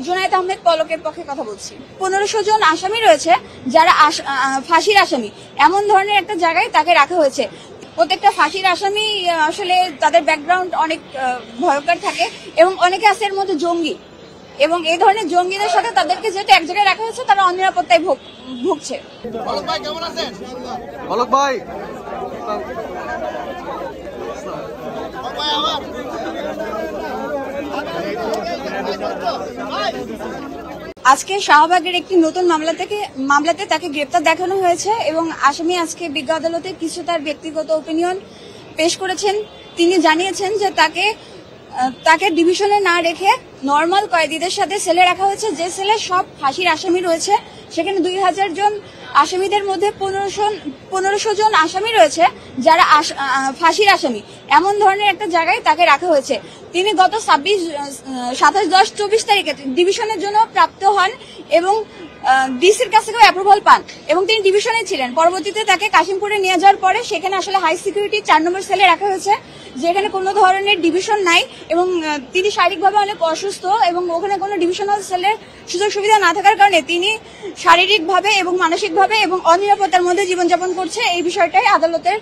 জুনায়েদ আহমেদ পলকের পক্ষে কথা বলছি। 1500 জন আসামি রয়েছে যারা ফাঁসির আসামি, এমন ধরনের একটা জায়গায় তাকে রাখা হয়েছে। প্রত্যেকটা ফাঁসির আসামি আসলে তাদের ব্যাকগ্রাউন্ড অনেক ভয়ঙ্কর থাকে এবং অনেকে আছে এর মধ্যে জঙ্গি, এবং এই ধরনের জঙ্গিদের সাথে তাদেরকে যেহেতু এক জায়গায় রাখা হয়েছে তারা অনিরাপত্তায় ভুগছে। পলক ভাই কেমন আছেন? পলক ভাই আজকে শাহবাগের একটি নতুন মামলাতে তাকে গ্রেপ্তার দেখানো হয়েছে এবং আসামি আজকে বিজ্ঞ আদালতে কিছু তার ব্যক্তিগত ওপিনিয়ন পেশ করেছেন। তিনি জানিয়েছেন যে তাকে ডিভিশনে না রেখে নর্মাল কয়েদিদের সাথে সেলে রাখা হয়েছে, যে সেলে সব ফাঁসির আসামি রয়েছে। সেখানে 2000 জন আসামিদের মধ্যে 1500 জন আসামি রয়েছে যারা ফাঁসির আসামি, এমন ধরনের একটা জায়গায় তাকে রাখা হয়েছে। তিনি গত 27-10-24 তারিখে ডিভিশনের জন্য প্রাপ্ত হন এবং ডিসির কাছ থেকেও অ্যাপ্রুভাল পান এবং তিনি ডিভিশনে ছিলেন। পরবর্তীতে তাকে কাশিমপুরে নিয়ে যাওয়ার পরে সেখানে আসলে হাই সিকিউরিটি 4 নম্বর সেলে রাখা হয়েছে, যেখানে কোনো ধরনের ডিভিশন নাই এবং তিনি শারীরিকভাবে অনেক অসুস্থ এবং ওখানে কোনো ডিভিশনাল সেলের সুযোগ সুবিধা না থাকার কারণে তিনি শারীরিকভাবে এবং মানসিকভাবে এবং অনিরাপত্তার মধ্যে জীবনযাপন করছে। এই বিষয়টাই আদালতের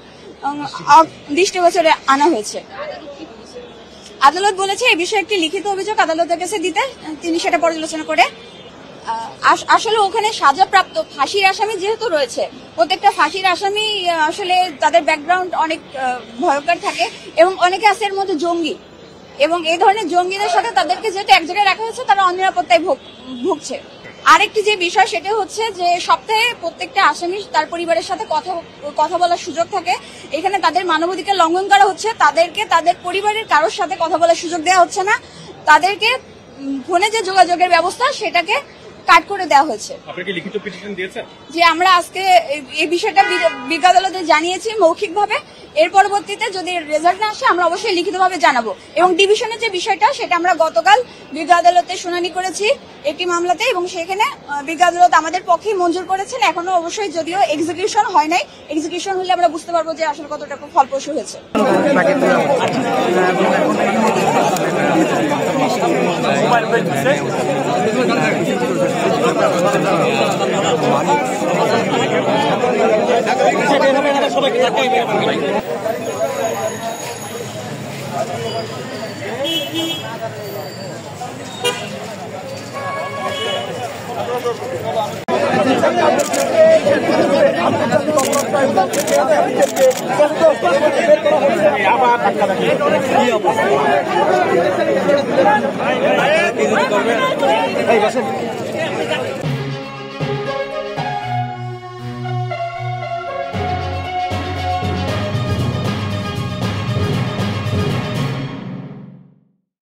দৃষ্টিগোচরে আনা হয়েছে। আদালত বলেছে এই বিষয়ে একটি লিখিত অভিযোগ আদালতের কাছে দিতে, তিনি সেটা পর্যালোচনা করে আসলে ওখানে সাজাপ্রাপ্ত ফাঁসির আসামি যেহেতু রয়েছে, প্রত্যেকটা ফাঁসির আসামি আসলে তাদের ব্যাকগ্রাউন্ড অনেক ভয়ঙ্কর থাকে এবং অনেকে আছে এর মধ্যে জঙ্গি, এবং এই ধরনের জঙ্গিদের সাথে তাদেরকে যেহেতু এক জায়গায় রাখা হয়েছে তারা অনিরাপত্তায় ভুগছে। আরেকটি যে বিষয় সেটা হচ্ছে যে সপ্তাহে প্রত্যেকটা আসামি তার পরিবারের সাথে কথা বলার সুযোগ থাকে। এখানে তাদের মানবাধিকার লঙ্ঘন করা হচ্ছে, তাদেরকে তাদের পরিবারের কারোর সাথে কথা বলার সুযোগ দেওয়া হচ্ছে না, তাদেরকে ফোনে যে যোগাযোগের ব্যবস্থা সেটাকে কাট করে দেওয়া হয়েছে। যে আমরা আজকে এই বিষয়টা বিজ্ঞ আদালতে জানিয়েছি মৌখিকভাবে, এর পরবর্তীতে যদি রেজাল্ট না আসে আমরা অবশ্যই লিখিতভাবে জানাবো। এবং ডিভিশনের যে বিষয়টা সেটা আমরা গতকাল বিজ্ঞ আদালতে শুনানি করেছি একটি মামলাতে, এবং সেখানে বিজ্ঞ আদালত আমাদের পক্ষেই মঞ্জুর করেছেন। এখনো অবশ্যই যদিও এক্সিকিউশন হয় নাই, এক্সিকিউশন হলে আমরা বুঝতে পারবো যে আসলে কতটা ফলপ্রসূ হয়েছে। আবার